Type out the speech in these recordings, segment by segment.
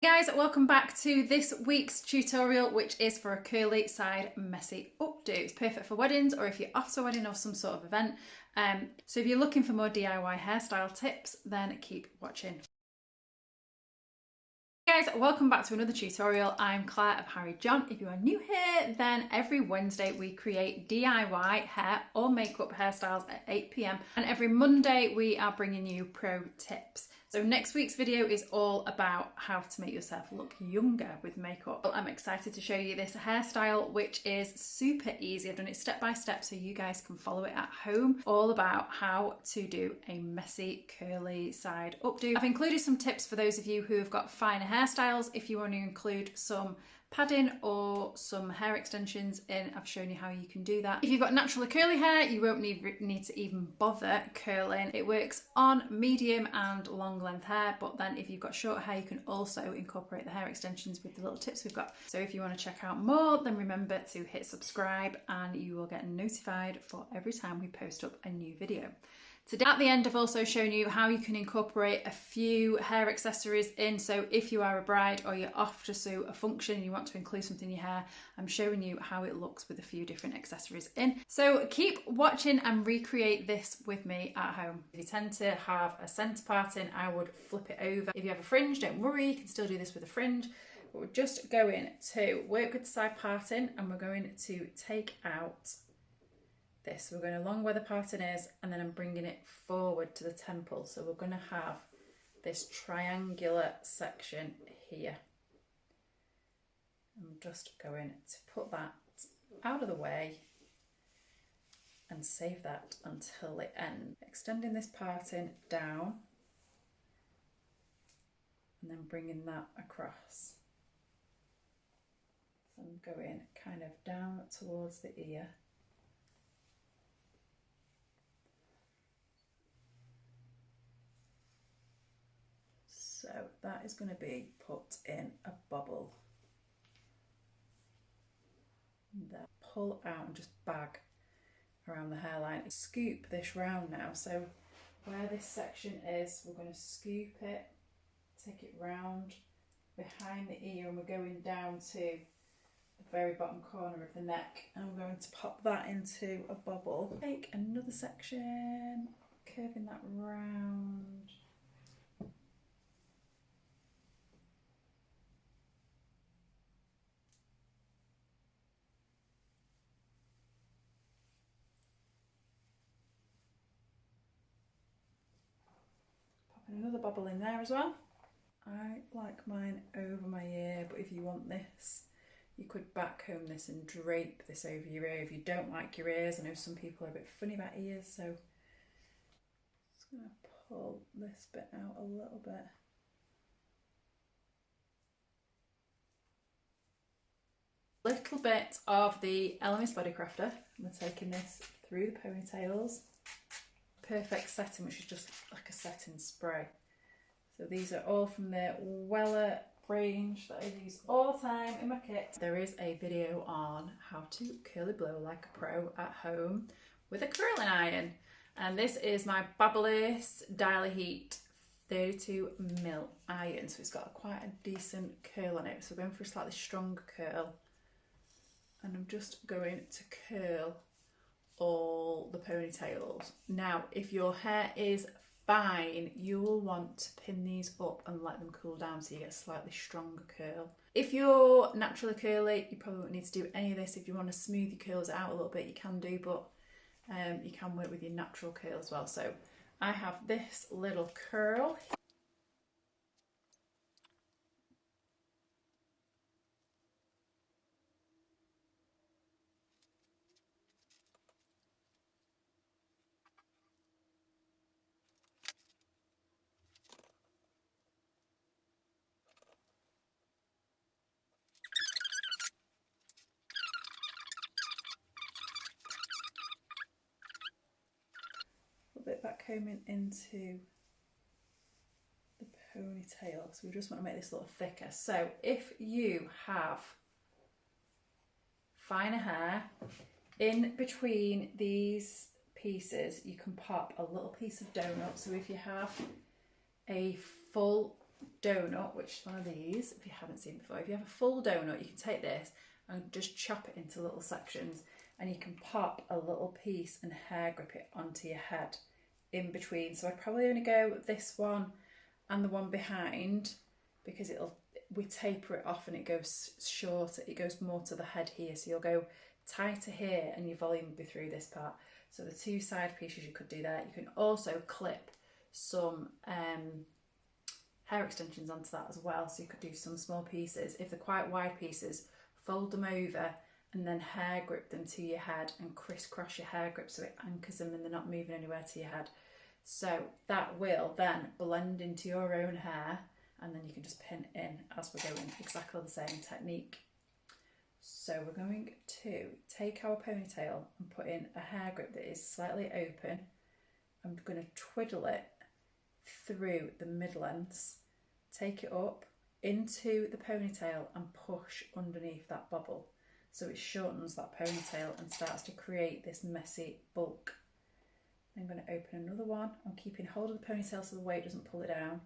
Hey guys, welcome back to this week's tutorial, which is for a curly side messy updo. It's perfect for weddings or if you're off to a wedding or some sort of event. So if you're looking for more DIY hairstyle tips, then keep watching. Hey guys, welcome back to another tutorial. I'm Claire of Harry John. If you are new here, then every Wednesday we create DIY hair or makeup hairstyles at 8 p.m. and every Monday we are bringing you pro tips. So next week's video is all about how to make yourself look younger with makeup. I'm excited to show you this hairstyle, which is super easy. I've done it step by step so you guys can follow it at home. All about how to do a messy curly side updo. I've included some tips for those of you who have got finer hairstyles. If you want to include some padding or some hair extensions in, I've shown you how you can do that. If you've got naturally curly hair, you won't need to even bother curling. It works on medium and long length hair, but then if you've got short hair, you can also incorporate the hair extensions with the little tips we've got. So if you want to check out more, then remember to hit subscribe and you will get notified for every time we post up a new video. Today at the end, I've also shown you how you can incorporate a few hair accessories in. So if you are a bride or you're off to a function and you want to include something in your hair, I'm showing you how it looks with a few different accessories in. So keep watching and recreate this with me at home. If you tend to have a centre parting, I would flip it over. If you have a fringe, don't worry, you can still do this with a fringe. But we're just going to work with the side parting and we're going to take out this. We're going along where the parting is and then I'm bringing it forward to the temple. So we're going to have this triangular section here. I'm just going to put that out of the way and save that until the end. Extending this parting down and then bringing that across. So I'm going kind of down towards the ear. So that is going to be put in a bubble. Then pull out and just bag around the hairline. Scoop this round now. So where this section is, we're going to scoop it, take it round behind the ear, and we're going down to the very bottom corner of the neck. And we're going to pop that into a bubble. Take another section, curving that round. Another bubble in there as well. I like mine over my ear, but if you want this, you could back comb this and drape this over your ear. If you don't like your ears, I know some people are a bit funny about ears, so I'm just going to pull this bit out a little bit. Little bit of the Elemis Body Crafter. We're taking this through the ponytails. Perfect setting, which is just like a setting spray. So these are all from the Wella range that I use all the time in my kit. There is a video on how to curly blow like a pro at home with a curling iron. And this is my Babyliss Dial A Heat 32mm iron. So it's got quite a decent curl on it. So we're going for a slightly stronger curl. And I'm just going to curl all the ponytails. Now, if your hair is fine, you will want to pin these up and let them cool down so you get a slightly stronger curl. If you're naturally curly, you probably won't need to do any of this. If you want to smooth your curls out a little bit, you can do, but you can work with your natural curl as well. So I have this little curl. Bit back combing into the ponytail, so we just want to make this a little thicker. So if you have finer hair, in between these pieces you can pop a little piece of donut. So if you have a full donut, which is one of these, if you haven't seen before. If you have a full donut, you can take this and just chop it into little sections, and you can pop a little piece and hair grip it onto your head in between. So I'd probably only go this one and the one behind, because we taper it off and it goes shorter, it goes more to the head here. So you'll go tighter here and your volume will be through this part. So the two side pieces you could do there. You can also clip some hair extensions onto that as well. So you could do some small pieces. If they're quite wide pieces, fold them over and then hair grip them to your head and crisscross your hair grip so it anchors them and they're not moving anywhere to your head. So that will then blend into your own hair, and then you can just pin in as we're going, exactly the same technique. So we're going to take our ponytail and put in a hair grip that is slightly open. I'm going to twiddle it through the middle ends, take it up into the ponytail and push underneath that bobble. So it shortens that ponytail and starts to create this messy bulk. I'm going to open another one. I'm keeping hold of the ponytail so the weight doesn't pull it down.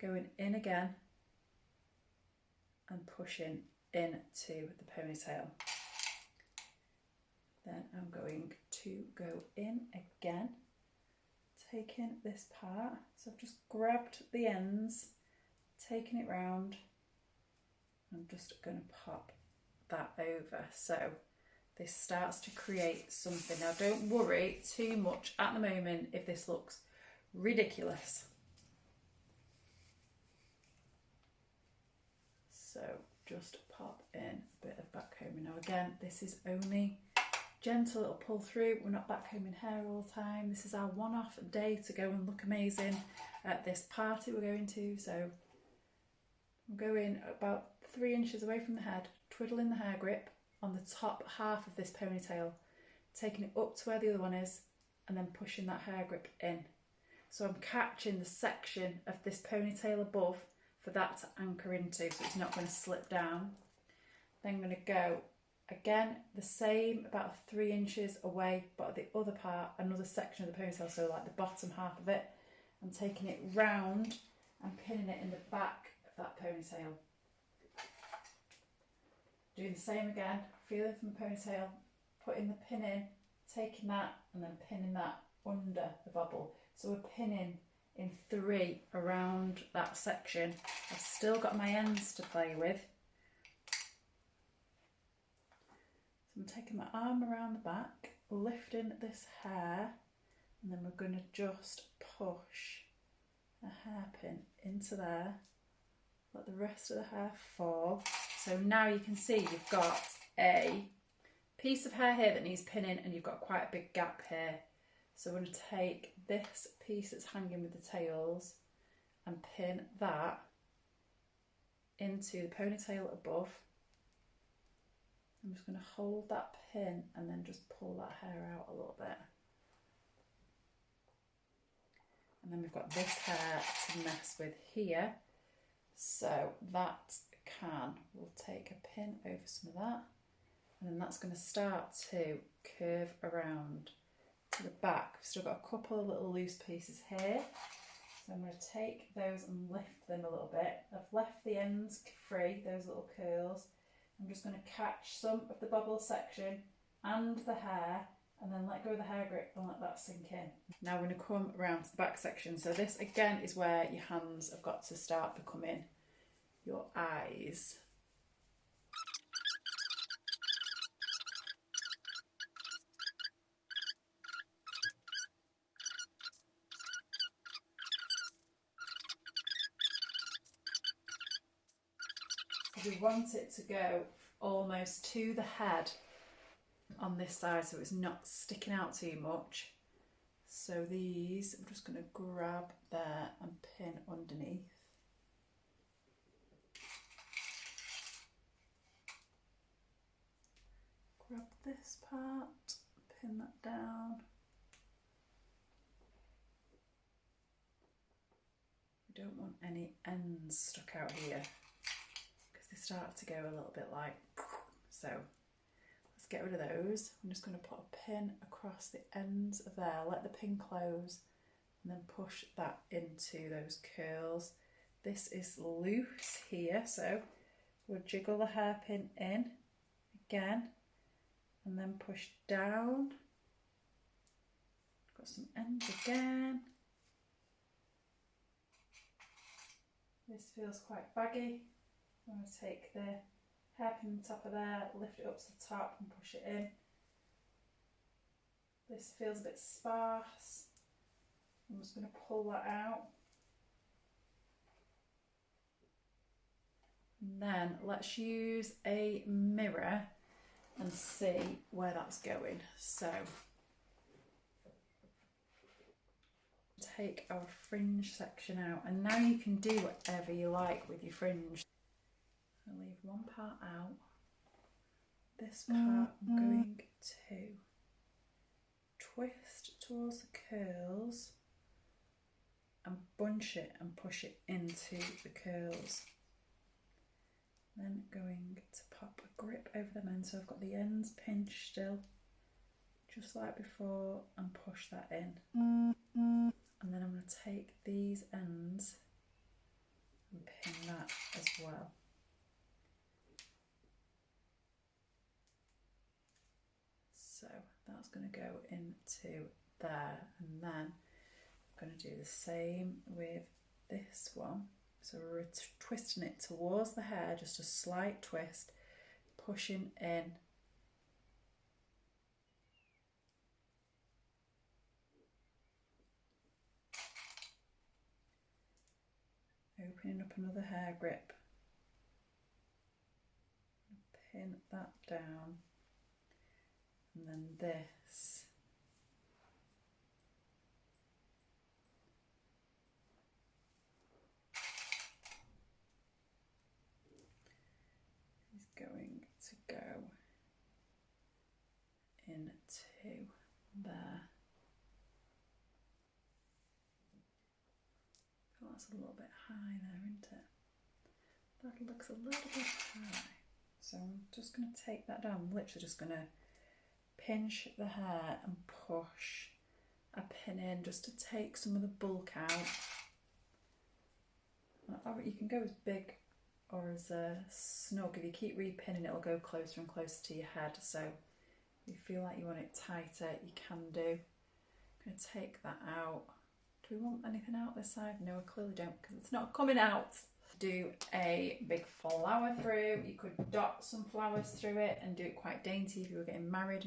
Going in again and pushing into the ponytail. Then I'm going to go in again, taking this part. So I've just grabbed the ends, taken it round. I'm just going to pop that over. So this starts to create something. Now don't worry too much at the moment if this looks ridiculous. So just pop in a bit of backcombing. Now again, this is only gentle, little pull through. We're not backcombing hair all the time. This is our one-off day to go and look amazing at this party we're going to. So I'm going about 3 inches away from the head, twiddling the hair grip on the top half of this ponytail, taking it up to where the other one is, and then pushing that hair grip in. So I'm catching the section of this ponytail above for that to anchor into, so it's not going to slip down. Then I'm going to go again the same, about 3 inches away, but the other part, another section of the ponytail, so like the bottom half of it, I'm taking it round and pinning it in the back of that ponytail. Doing the same again, feeling from the ponytail, putting the pin in, taking that and then pinning that under the bobble. So we're pinning in 3 around that section. I've still got my ends to play with. So I'm taking my arm around the back, lifting this hair, and then we're going to just push a hairpin into there. Let the rest of the hair fall. So now you can see you've got a piece of hair here that needs pinning and you've got quite a big gap here. So I'm going to take this piece that's hanging with the tails and pin that into the ponytail above. I'm just going to hold that pin and then just pull that hair out a little bit. And then we've got this hair to mess with here. So that we'll take a pin over some of that, and then that's going to start to curve around to the back. We've still got a couple of little loose pieces here, so I'm going to take those and lift them a little bit. I've left the ends free, those little curls. I'm just going to catch some of the bobble section and the hair, and then let go of the hair grip and let that sink in. Now we're going to come around to the back section. So this again is where your hands have got to start becoming your eyes. We want it to go almost to the head on this side so it's not sticking out too much. So these, I'm just going to grab there and pin underneath. Grab this part, pin that down. We don't want any ends stuck out here because they start to go a little bit like, so let's get rid of those. I'm just going to put a pin across the ends of there, let the pin close and then push that into those curls. this is loose here, so we'll jiggle the hairpin in again and then push down. Got some ends again. This feels quite baggy. I'm going to take the hairpin on top of there, lift it up to the top and push it in. This feels a bit sparse. I'm just going to pull that out. And then let's use a mirror and see where that's going. So take our fringe section out, and now you can do whatever you like with your fringe. I'll leave one part out. This part I'm going to twist towards the curls and bunch it and push it into the curls. Then going to pop a grip over them ends, so I've got the ends pinched still, just like before, and push that in. And then I'm going to take these ends and pin that as well. So that's going to go into there, and then I'm going to do the same with this one. So we're twisting it towards the hair, just a slight twist, pushing in. Opening up another hair grip. Pin that down. And then this. Is going to go into there. Oh, that's a little bit high there, isn't it? That looks a little bit high. So I'm just going to take that down. I'm literally just going to pinch the hair and push a pin in just to take some of the bulk out. You can go as big or as snug. If you keep repinning, it'll go closer and closer to your head. So if you feel like you want it tighter, you can do. I'm going to take that out. Do we want anything out this side? No, we clearly don't, because it's not coming out. Do a big flower through. You could dot some flowers through it and do it quite dainty if you were getting married.